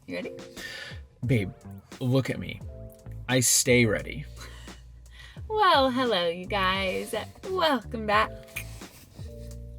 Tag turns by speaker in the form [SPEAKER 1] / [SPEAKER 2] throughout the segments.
[SPEAKER 1] You ready?
[SPEAKER 2] Babe, look at me. I stay ready.
[SPEAKER 1] Well, hello, you guys. Welcome back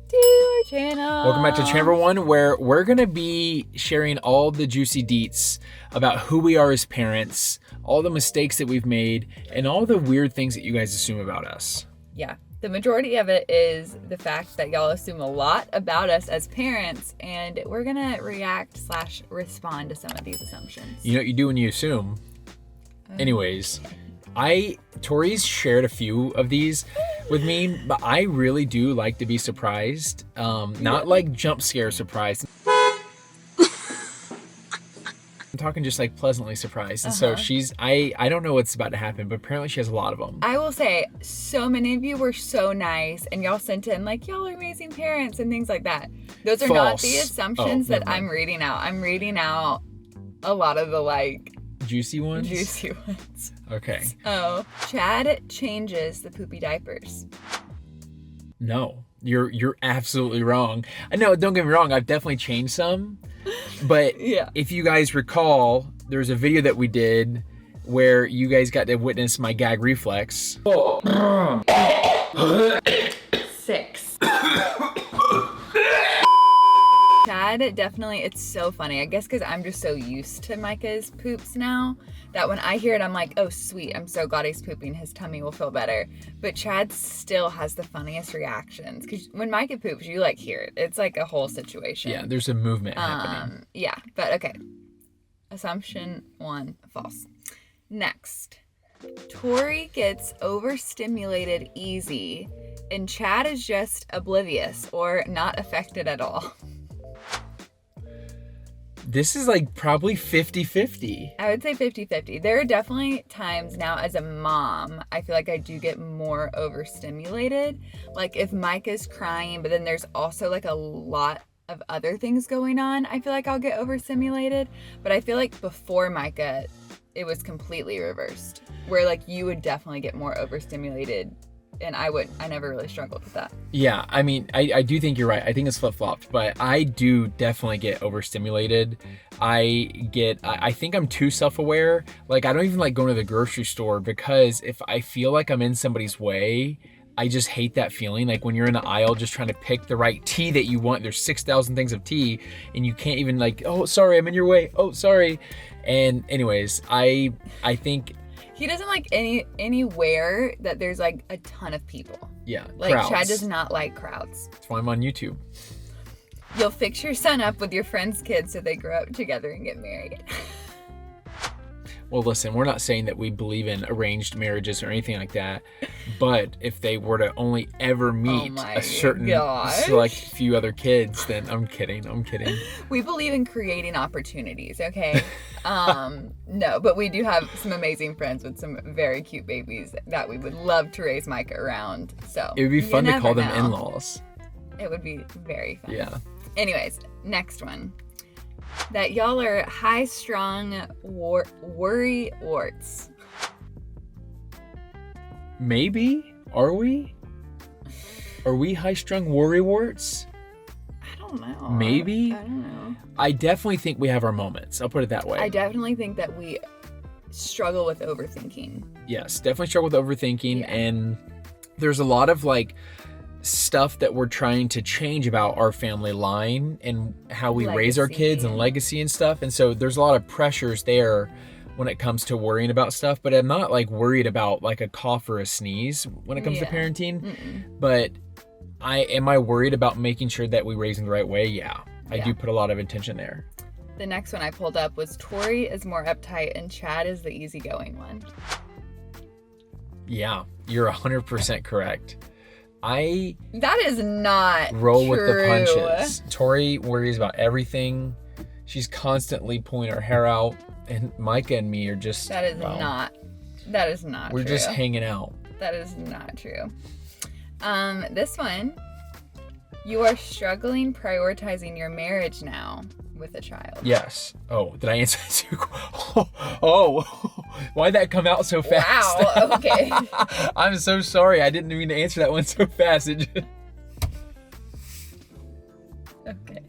[SPEAKER 1] to our channel.
[SPEAKER 2] Welcome back to channel 1, where we're going to be sharing all the juicy deets about who we are as parents, all the mistakes that we've made, and all the weird things that you guys assume about us.
[SPEAKER 1] Yeah, the majority of it is the fact that y'all assume a lot about us as parents, and we're going to react/respond to some of these assumptions.
[SPEAKER 2] You know what you do when you assume? Anyways, Tori's shared a few of these with me, but I really do like to be surprised. Not like jump scare surprised. I'm talking just like pleasantly surprised. And so I don't know what's about to happen, but apparently she has a lot of them.
[SPEAKER 1] I will say, so many of you were so nice, and y'all sent in like, y'all are amazing parents and things like that. Those are not the assumptions that I'm reading out. I'm reading out a lot of the like
[SPEAKER 2] juicy ones?
[SPEAKER 1] Juicy ones.
[SPEAKER 2] Okay.
[SPEAKER 1] So, Chad changes the poopy diapers.
[SPEAKER 2] No, you're absolutely wrong. I know, don't get me wrong, I've definitely changed some. But
[SPEAKER 1] yeah,
[SPEAKER 2] if you guys recall, there was a video that we did where you guys got to witness my gag reflex.
[SPEAKER 1] 6. Chad, definitely, it's so funny. I guess because I'm just so used to Micah's poops now that when I hear it, I'm like, oh, sweet. I'm so glad he's pooping. His tummy will feel better. But Chad still has the funniest reactions. Because when Micah poops, you like hear it. It's like a whole situation.
[SPEAKER 2] Yeah, there's a movement happening.
[SPEAKER 1] Yeah, but okay. Assumption 1, false. Next. Tori gets overstimulated easy, and Chad is just oblivious or not affected at all.
[SPEAKER 2] This is like probably 50-50.
[SPEAKER 1] I would say 50-50. There are definitely times now as a mom, I feel like I do get more overstimulated. Like if Micah's crying, but then there's also like a lot of other things going on, I feel like I'll get overstimulated. But I feel like before Micah, it was completely reversed. Where like you would definitely get more overstimulated, and I never really struggled with that.
[SPEAKER 2] Yeah, I mean, I do think you're right. I think it's flip-flopped, but I do definitely get overstimulated. I think I'm too self-aware. Like, I don't even like going to the grocery store, because if I feel like I'm in somebody's way, I just hate that feeling. Like when you're in the aisle just trying to pick the right tea that you want. There's 6,000 things of tea, and you can't even like, oh, sorry, I'm in your way. Oh, sorry. And anyways, I think
[SPEAKER 1] he doesn't like anywhere that there's like a ton of people.
[SPEAKER 2] Yeah,
[SPEAKER 1] like
[SPEAKER 2] crowds.
[SPEAKER 1] Chad does not like crowds.
[SPEAKER 2] That's why I'm on YouTube.
[SPEAKER 1] You'll fix your son up with your friend's kids so they grow up together and get married.
[SPEAKER 2] Well, listen, we're not saying that we believe in arranged marriages or anything like that, but if they were to only ever meet a certain select few other kids, then I'm kidding.
[SPEAKER 1] We believe in creating opportunities, okay? No, but we do have some amazing friends with some very cute babies that we would love to raise Micah around. So
[SPEAKER 2] it would be fun to call them in-laws.
[SPEAKER 1] It would be very fun.
[SPEAKER 2] Yeah.
[SPEAKER 1] Anyways, next one. That y'all are high-strung worry warts.
[SPEAKER 2] Maybe? Are we? Are we high-strung worry warts?
[SPEAKER 1] I don't know.
[SPEAKER 2] Maybe?
[SPEAKER 1] I don't know.
[SPEAKER 2] I definitely think we have our moments. I'll put it that way.
[SPEAKER 1] I definitely think that we struggle with overthinking.
[SPEAKER 2] Yes, definitely struggle with overthinking. Yeah. And there's a lot of like stuff that we're trying to change about our family line and how we raise our kids and legacy and stuff. And so there's a lot of pressures there when it comes to worrying about stuff, but I'm not like worried about like a cough or a sneeze when it comes to parenting. But am I worried about making sure that we raise them the right way? Yeah, I do put a lot of intention there.
[SPEAKER 1] The next one I pulled up was Tori is more uptight and Chad is the easygoing one.
[SPEAKER 2] Yeah, you're 100% correct.
[SPEAKER 1] That is not
[SPEAKER 2] roll
[SPEAKER 1] true.
[SPEAKER 2] With the punches. Tori worries about everything. She's constantly pulling her hair out, and Micah and me are just
[SPEAKER 1] that is not
[SPEAKER 2] we're
[SPEAKER 1] true.
[SPEAKER 2] Just hanging out.
[SPEAKER 1] That is not true. This one, you are struggling prioritizing your marriage now with a child.
[SPEAKER 2] Yes. Oh, did I answer that too? Oh, why'd that come out so fast?
[SPEAKER 1] Wow, okay.
[SPEAKER 2] I'm so sorry. I didn't mean to answer that one so fast.
[SPEAKER 1] Okay.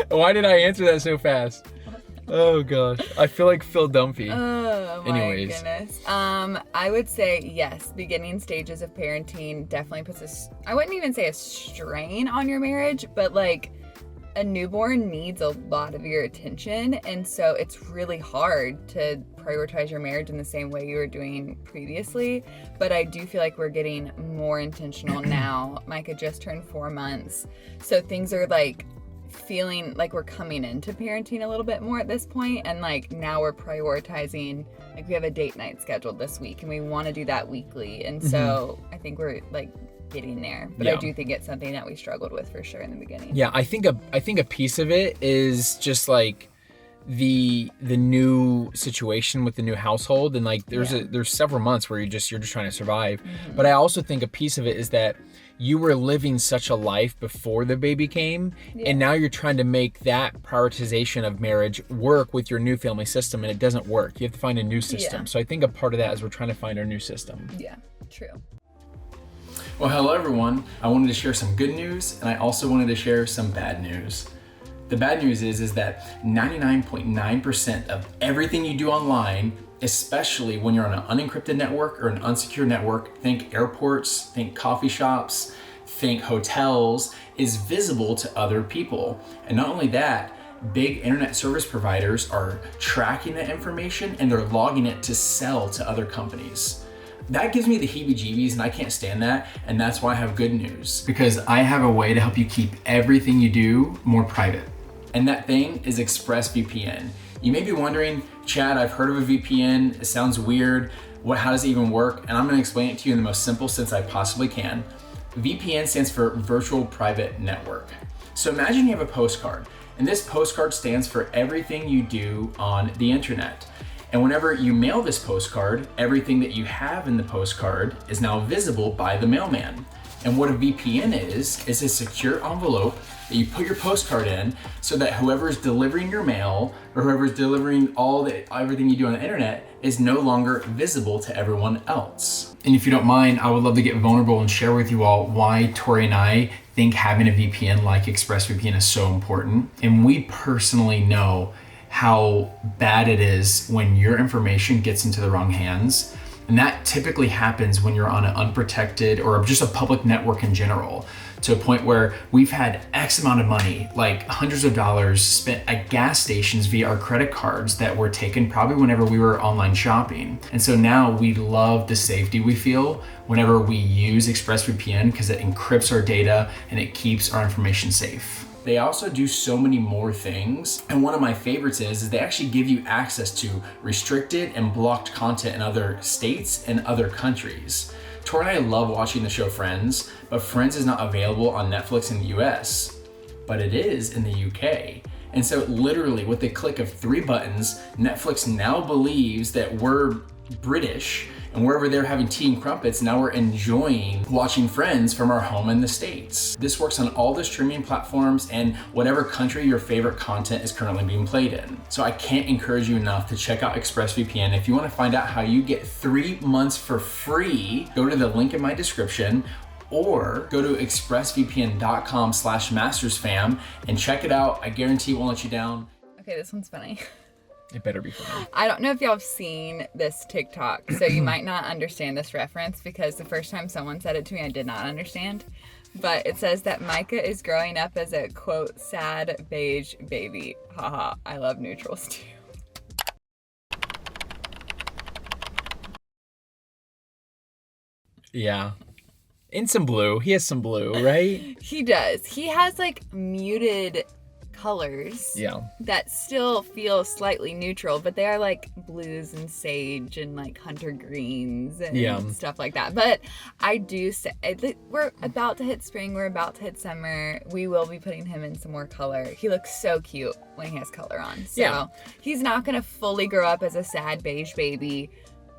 [SPEAKER 2] Why did I answer that so fast? Oh gosh, I feel like Phil Dunphy.
[SPEAKER 1] Oh my
[SPEAKER 2] Anyways.
[SPEAKER 1] goodness. I would say yes. Beginning stages of parenting definitely puts I wouldn't even say a strain on your marriage, but like a newborn needs a lot of your attention, and so it's really hard to prioritize your marriage in the same way you were doing previously. But I do feel like we're getting more intentional now. Micah just turned 4 months, so things are like feeling like we're coming into parenting a little bit more at this point, and like now we're prioritizing, like we have a date night scheduled this week and we want to do that weekly, and so I think we're like getting there, but I do think it's something that we struggled with for sure in the beginning.
[SPEAKER 2] Yeah, I think a piece of it is just like the new situation with the new household, and like there's several months where you're just trying to survive. But I also think a piece of it is that you were living such a life before the baby came, and now you're trying to make that prioritization of marriage work with your new family system, and it doesn't work. You have to find a new system. So I think a part of that is we're trying to find our new system.
[SPEAKER 1] Yeah, true.
[SPEAKER 2] Well, hello everyone. I wanted to share some good news, and I also wanted to share some bad news. The bad news is that 99.9% of everything you do online, especially when you're on an unencrypted network or an unsecured network, think airports, think coffee shops, think hotels, is visible to other people. And not only that, big internet service providers are tracking that information and they're logging it to sell to other companies. That gives me the heebie-jeebies, and I can't stand that, and that's why I have good news. Because I have a way to help you keep everything you do more private. And that thing is ExpressVPN. You may be wondering, Chad, I've heard of a VPN, it sounds weird, how does it even work? And I'm gonna explain it to you in the most simple sense I possibly can. VPN stands for Virtual Private Network. So imagine you have a postcard, and this postcard stands for everything you do on the internet. And whenever you mail this postcard, everything that you have in the postcard is now visible by the mailman. And what a VPN is a secure envelope that you put your postcard in so that whoever's delivering your mail or whoever's delivering everything you do on the internet is no longer visible to everyone else. And if you don't mind, I would love to get vulnerable and share with you all why Tori and I think having a VPN like ExpressVPN is so important. And we personally know how bad it is when your information gets into the wrong hands. And that typically happens when you're on an unprotected or just a public network in general, to a point where we've had X amount of money, like hundreds of dollars spent at gas stations via our credit cards that were taken probably whenever we were online shopping. And so now we love the safety we feel whenever we use ExpressVPN because it encrypts our data and it keeps our information safe. They also do so many more things. And one of my favorites is they actually give you access to restricted and blocked content in other states and other countries. Tori and I love watching the show Friends, but Friends is not available on Netflix in the US, but it is in the UK. And so literally with the click of 3 buttons, Netflix now believes that we're British, and wherever they're having tea and crumpets, now we're enjoying watching Friends from our home in the States. This works on all the streaming platforms and whatever country your favorite content is currently being played in. So I can't encourage you enough to check out ExpressVPN. If you want to find out how you get 3 months for free, go to the link in my description or go to expressvpn.com/mastersfam and check it out. I guarantee it won't let you down.
[SPEAKER 1] Okay, this one's funny.
[SPEAKER 2] It better be funny.
[SPEAKER 1] I don't know if y'all have seen this TikTok, so you might not understand this reference because the first time someone said it to me, I did not understand. But it says that Micah is growing up as a, quote, sad beige baby. Haha, I love neutrals too.
[SPEAKER 2] Yeah. And some blue. He has some blue, right?
[SPEAKER 1] He does. He has like muted colors that still feel slightly neutral, but they are like blues and sage and like hunter greens and stuff like that. But I do say we're about to hit spring, we're about to hit summer. We will be putting him in some more color. He looks so cute when he has color on. So he's not gonna fully grow up as a sad beige baby,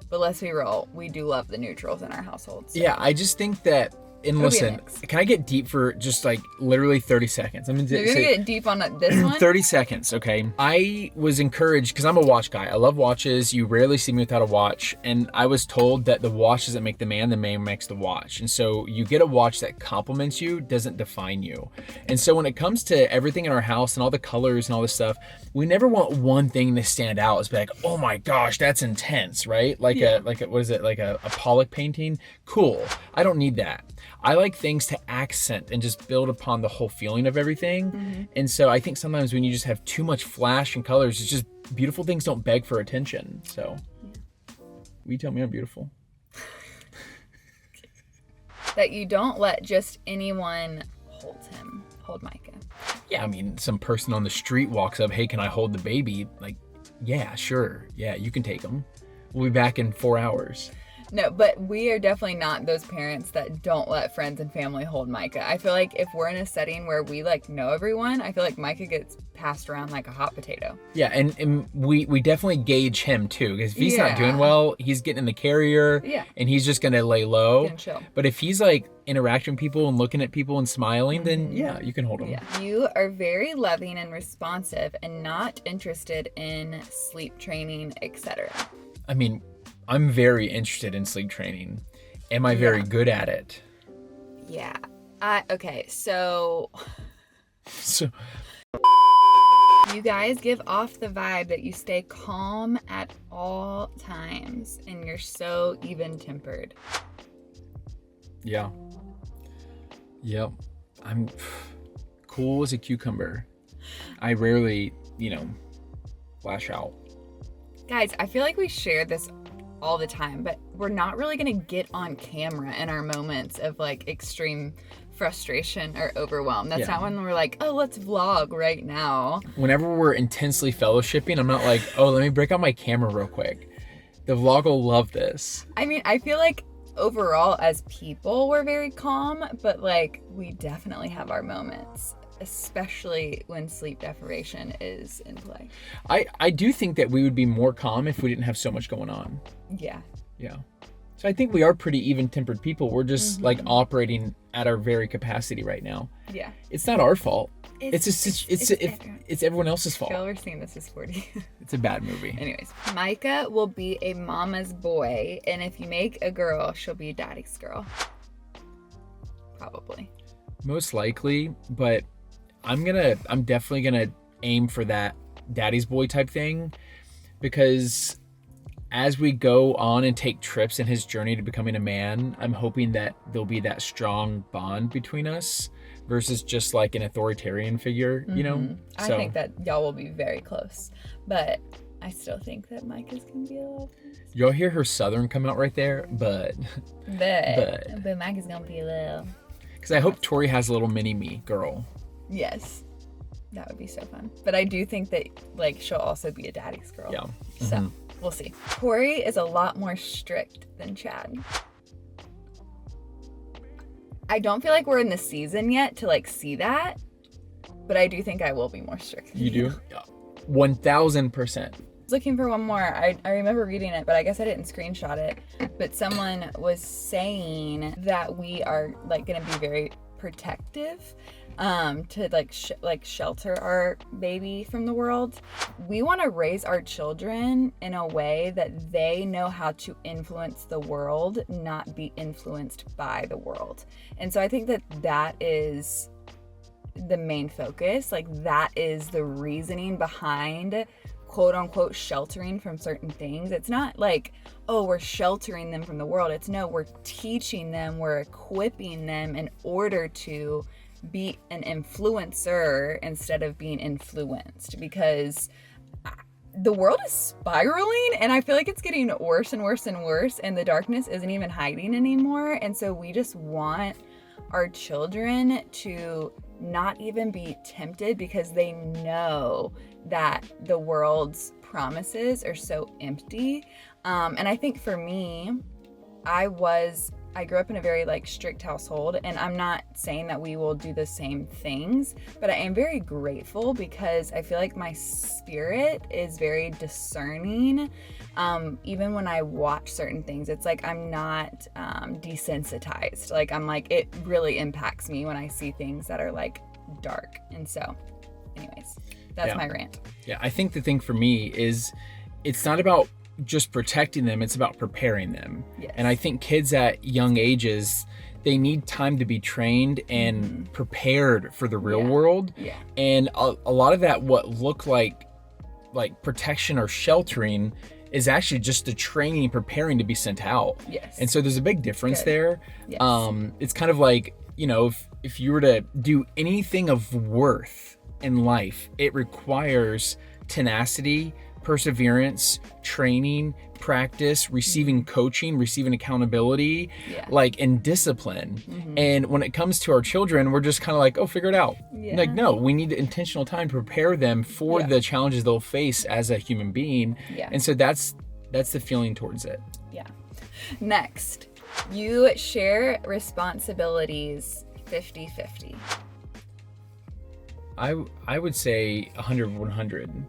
[SPEAKER 1] but let's be real, we do love the neutrals in our household. So.
[SPEAKER 2] Yeah, I just think that And listen, can I get deep for just like literally 30 seconds? I'm
[SPEAKER 1] You're gonna get deep on this one?
[SPEAKER 2] 30 seconds, okay? I was encouraged, because I'm a watch guy. I love watches. You rarely see me without a watch. And I was told that the watch doesn't make the man makes the watch. And so you get a watch that complements you, doesn't define you. And so when it comes to everything in our house and all the colors and all this stuff, we never want one thing to stand out as be like, oh my gosh, that's intense, right? Like what is it? Like a Pollock painting? Cool. I don't need that. I like things to accent and just build upon the whole feeling of everything. Mm-hmm. And so I think sometimes when you just have too much flash and colors, it's just beautiful things don't beg for attention. So will you tell me I'm beautiful?
[SPEAKER 1] That you don't let just anyone hold Micah.
[SPEAKER 2] Yeah, I mean, some person on the street walks up, hey, can I hold the baby? Like, yeah, sure. Yeah, you can take him. We'll be back in 4 hours.
[SPEAKER 1] No, but we are definitely not those parents that don't let friends and family hold Micah. I feel like if we're in a setting where we like know everyone, I feel like Micah gets passed around like a hot potato.
[SPEAKER 2] Yeah, and we definitely gauge him too, because if he's not doing well, he's getting in the carrier, and he's just gonna lay low.
[SPEAKER 1] Chill.
[SPEAKER 2] But if he's like interacting with people and looking at people and smiling, then yeah, you can hold him.
[SPEAKER 1] Yeah. You are very loving and responsive and not interested in sleep training, etc.
[SPEAKER 2] I mean, I'm very interested in sleep training. Am I very good at it?
[SPEAKER 1] Yeah. Okay, so you guys give off the vibe that you stay calm at all times and you're so even-tempered.
[SPEAKER 2] Yeah. Yep. I'm cool as a cucumber. I rarely, lash out.
[SPEAKER 1] Guys, I feel like we share this all the time, but we're not really gonna get on camera in our moments of like extreme frustration or overwhelm. That's not when we're like, oh, let's vlog right now.
[SPEAKER 2] Whenever we're intensely fellowshipping, I'm not like, oh, let me break out my camera real quick. The vlog will love this.
[SPEAKER 1] I mean, I feel like overall as people we're very calm, but like we definitely have our moments, especially when sleep deprivation is in play.
[SPEAKER 2] I do think that we would be more calm if we didn't have so much going on.
[SPEAKER 1] Yeah.
[SPEAKER 2] So I think we are pretty even-tempered people. We're just like operating at our very capacity right now. Yeah. It's not our fault. It's everyone else's fault.
[SPEAKER 1] Y'all were seeing this is 40.
[SPEAKER 2] It's a bad movie.
[SPEAKER 1] Anyways, Micah will be a mama's boy, and if you make a girl, she'll be daddy's girl. Probably.
[SPEAKER 2] Most likely, but I'm definitely gonna aim for that daddy's boy type thing, because as we go on and take trips in his journey to becoming a man, I'm hoping that there'll be that strong bond between us versus just like an authoritarian figure,
[SPEAKER 1] I think that y'all will be very close, but I still think that Micah's gonna be a little.
[SPEAKER 2] Y'all hear her southern come out right there, but
[SPEAKER 1] Micah's gonna be a little.
[SPEAKER 2] Because I hope Tori has a little mini me girl.
[SPEAKER 1] Yes, that would be so fun. But I do think that like she'll also be a daddy's girl.
[SPEAKER 2] Yeah.
[SPEAKER 1] So we'll see. Tori is a lot more strict than Chad. I don't feel like we're in the season yet to like see that, but I do think I will be more strict.
[SPEAKER 2] You do? Yeah. 1000%.
[SPEAKER 1] I was looking for one more. I remember reading it, but I guess I didn't screenshot it. But someone was saying that we are like going to be very protective to like shelter our baby from the world. We want to raise our children in a way that they know how to influence the world, not be influenced by the world. And so I think that is the main focus. Like that is the reasoning behind quote unquote sheltering from certain things. It's not like, oh, we're sheltering them from the world. It's no, we're teaching them, we're equipping them in order to be an influencer instead of being influenced, because the world is spiraling and I feel like it's getting worse and worse and worse, and the darkness isn't even hiding anymore. And so we just want our children to not even be tempted, because they know that the world's promises are so empty. And I think for me, I was I grew up in a very like strict household, and I'm not saying that we will do the same things, but I am very grateful because I feel like my spirit is very discerning. Even when I watch certain things, it's like I'm not desensitized. Like I'm like, it really impacts me when I see things that are like dark. And so anyways, that's my rant.
[SPEAKER 2] Yeah, I think the thing for me is it's not about just protecting them, it's about preparing them.
[SPEAKER 1] Yes.
[SPEAKER 2] And I think kids at young ages, they need time to be trained and prepared for the real world.
[SPEAKER 1] Yeah.
[SPEAKER 2] And a lot of that, what looked like protection or sheltering, is actually just the training, preparing to be sent out.
[SPEAKER 1] Yes.
[SPEAKER 2] And so there's a big difference there.
[SPEAKER 1] Yes.
[SPEAKER 2] It's kind of like, you know, if you were to do anything of worth in life, it requires tenacity, perseverance, training, practice, receiving coaching, receiving accountability, like, and discipline. And when it comes to our children, we're just kind of like, oh, figure it out. Like, no, we need intentional time to prepare them for the challenges they'll face as a human being. And so that's the feeling towards it.
[SPEAKER 1] Yeah. Next, you share responsibilities 50-50.
[SPEAKER 2] I would say 100-100.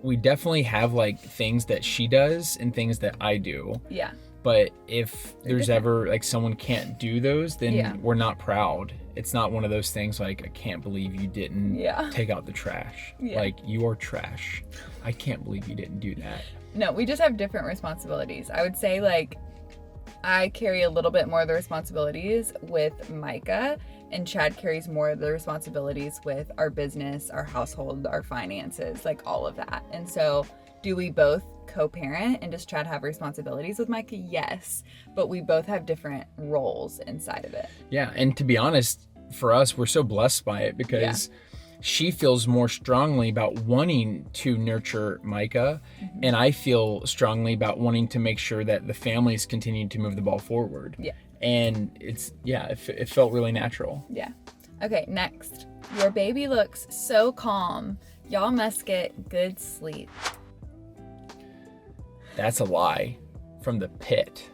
[SPEAKER 2] We definitely have like things that she does and things that I do.
[SPEAKER 1] Yeah.
[SPEAKER 2] But if there's ever like someone can't do those, then we're not proud. It's not one of those things like, I can't believe you didn't take out the trash. Like, you are trash. I can't believe you didn't do that.
[SPEAKER 1] No, we just have different responsibilities. I would say like I carry a little bit more of the responsibilities with Micah, and Chad carries more of the responsibilities with our business, our household, our finances, like all of that. And so do we both co-parent, and does Chad have responsibilities with Micah? Yes, but we both have different roles inside of it.
[SPEAKER 2] Yeah, and to be honest, for us, we're so blessed by it because she feels more strongly about wanting to nurture Micah, and I feel strongly about wanting to make sure that the families continue to move the ball forward. Yeah. And it's, it felt really natural.
[SPEAKER 1] Yeah. Okay, next. Your baby looks so calm. Y'all must get good sleep.
[SPEAKER 2] That's a lie from the pit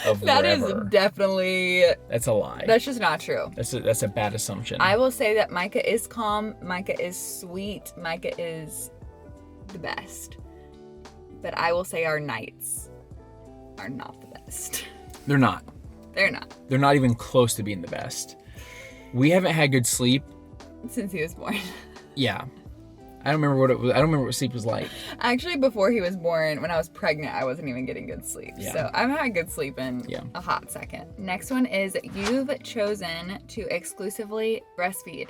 [SPEAKER 2] of
[SPEAKER 1] that
[SPEAKER 2] wherever.
[SPEAKER 1] Is definitely...
[SPEAKER 2] That's a lie.
[SPEAKER 1] That's just not true.
[SPEAKER 2] That's a bad assumption.
[SPEAKER 1] I will say that Micah is calm. Micah is sweet. Micah is the best. But I will say our nights are not the best.
[SPEAKER 2] They're not.
[SPEAKER 1] They're not.
[SPEAKER 2] They're not even close to being the best. We haven't had good sleep
[SPEAKER 1] since he was born.
[SPEAKER 2] Yeah. I don't remember what it was. I don't remember what sleep was like.
[SPEAKER 1] Actually, before he was born, when I was pregnant, I wasn't even getting good sleep. Yeah. So I've had good sleep in a hot second. Next one is you've chosen to exclusively breastfeed.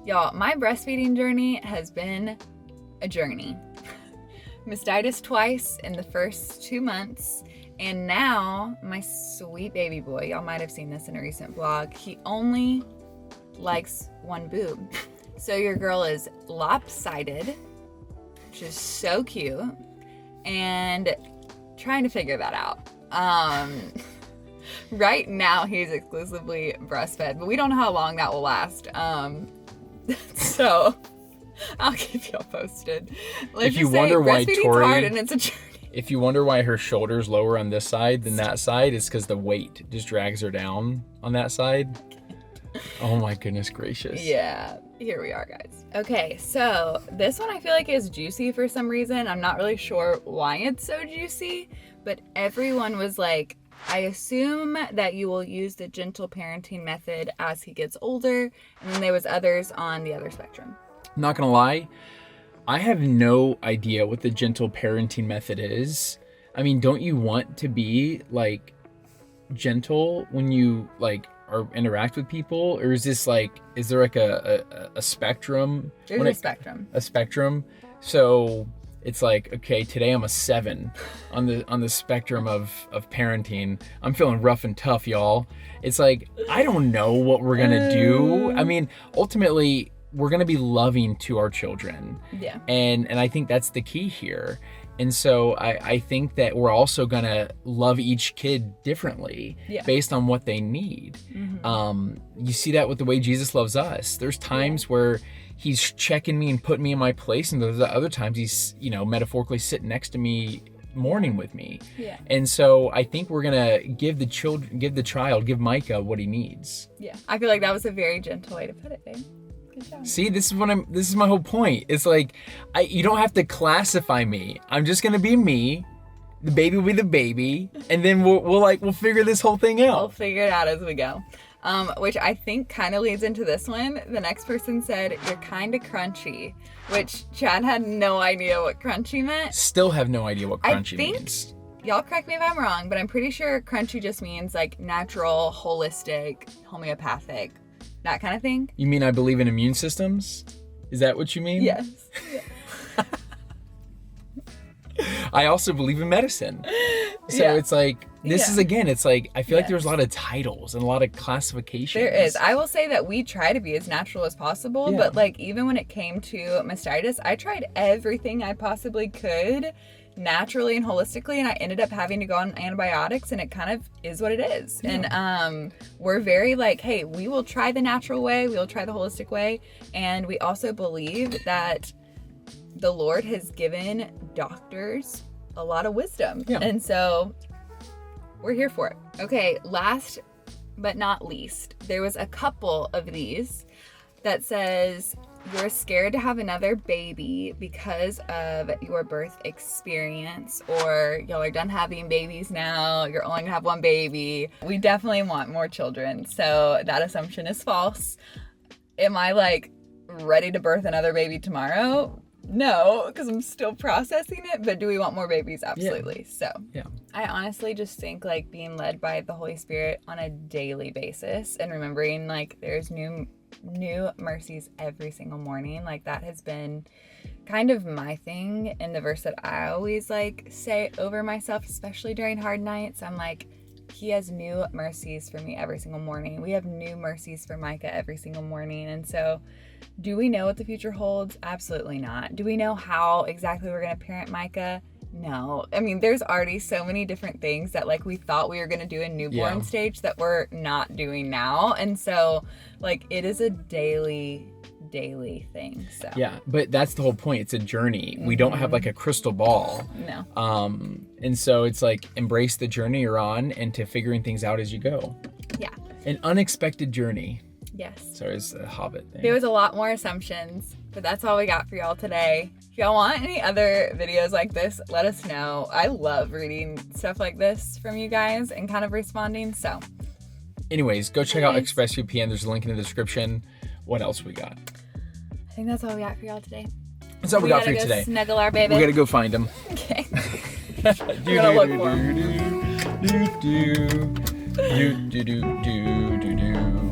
[SPEAKER 1] Y'all, my breastfeeding journey has been a journey. Mastitis twice in the first 2 months. And now my sweet baby boy, y'all might have seen this in a recent vlog, he only likes one boob. So your girl is lopsided, which is so cute, and trying to figure that out. Right now he's exclusively breastfed, but we don't know how long that will last. So I'll keep y'all posted.
[SPEAKER 2] If you wonder why Tori,
[SPEAKER 1] hard and it's a journey.
[SPEAKER 2] If you wonder why her shoulder's lower on this side than that side, it's because the weight just drags her down on that side. Oh my goodness gracious.
[SPEAKER 1] Yeah, here we are, guys. Okay, so this one I feel like is juicy for some reason. I'm not really sure why it's so juicy, but everyone was like, I assume that you will use the gentle parenting method as he gets older, and then there was others on the other spectrum.
[SPEAKER 2] I'm not gonna lie, I have no idea what the gentle parenting method is. I mean, don't you want to be like gentle when you like or interact with people, or is this like, is there like a spectrum?
[SPEAKER 1] There's a spectrum.
[SPEAKER 2] A spectrum. So it's like, okay, today I'm a 7 on the spectrum of parenting. I'm feeling rough and tough, y'all. It's like, I don't know what we're gonna do. I mean, ultimately, we're gonna be loving to our children. Yeah. And I think that's the key here. And so I think that we're also gonna love each kid differently based on what they need. Mm-hmm. You see that with the way Jesus loves us. There's times where he's checking me and putting me in my place, and there's other times he's, you know, metaphorically sitting next to me morning with me.
[SPEAKER 1] Yeah.
[SPEAKER 2] And so I think we're gonna give Micah what he needs.
[SPEAKER 1] Yeah. I feel like that was a very gentle way to put it, babe. Good job.
[SPEAKER 2] See, this is my whole point. It's like, you don't have to classify me. I'm just gonna be me. The baby will be the baby, and then we'll figure this whole thing out.
[SPEAKER 1] We'll figure it out as we go. Which I think kind of leads into this one. The next person said, "You're kind of crunchy," which Chad had no idea what crunchy meant.
[SPEAKER 2] Still have no idea what crunchy means.
[SPEAKER 1] Y'all correct me if I'm wrong, but I'm pretty sure crunchy just means like natural, holistic, homeopathic, that kind of thing.
[SPEAKER 2] You mean I believe in immune systems? Is that what you mean?
[SPEAKER 1] Yes. Yeah.
[SPEAKER 2] I also believe in medicine. So it's like, this is again, it's like, I feel like there's a lot of titles and a lot of classifications.
[SPEAKER 1] There is. I will say that we try to be as natural as possible, but like even when it came to mastitis, I tried everything I possibly could naturally and holistically, and I ended up having to go on antibiotics, and it kind of is what it is. Yeah. And we're very like, hey, we will try the natural way, we will try the holistic way, and we also believe that the Lord has given doctors a lot of wisdom. Yeah. And so we're here for it. Okay, last but not least, there was a couple of these that says, "You're scared to have another baby because of your birth experience," or "Y'all are done having babies now, you're only gonna have one baby." We definitely want more children, so that assumption is false. Am I like ready to birth another baby tomorrow? No, because I'm still processing it, but do we want more babies? Absolutely. So I honestly just think like being led by the Holy Spirit on a daily basis and remembering like there's new mercies every single morning. Like that has been kind of my thing, and the verse that I always like say over myself, especially during hard nights, I'm like, He has new mercies for me every single morning. We have new mercies for Micah every single morning. And so do we know what the future holds? Absolutely not. Do we know how exactly we're going to parent Micah? No. I mean, there's already so many different things that like we thought we were going to do in newborn stage that we're not doing now. And so like it is a daily thing. So
[SPEAKER 2] but that's the whole point. It's a journey. We don't have like a crystal ball.
[SPEAKER 1] No.
[SPEAKER 2] And so it's like embrace the journey you're on and to figuring things out as you go.
[SPEAKER 1] Yeah.
[SPEAKER 2] An unexpected journey.
[SPEAKER 1] Yes.
[SPEAKER 2] Sorry, it's a Hobbit thing.
[SPEAKER 1] There was a lot more assumptions, but that's all we got for y'all today. If y'all want any other videos like this, let us know. I love reading stuff like this from you guys and kind of responding. So
[SPEAKER 2] anyways, go check out ExpressVPN. There's a link in the description. What else we got?
[SPEAKER 1] I think that's all we got for y'all today.
[SPEAKER 2] That's all we got for you today.
[SPEAKER 1] Snuggle our baby.
[SPEAKER 2] We gotta go find him.
[SPEAKER 1] Okay. We're gonna look for him.
[SPEAKER 2] Do do do do do do do do.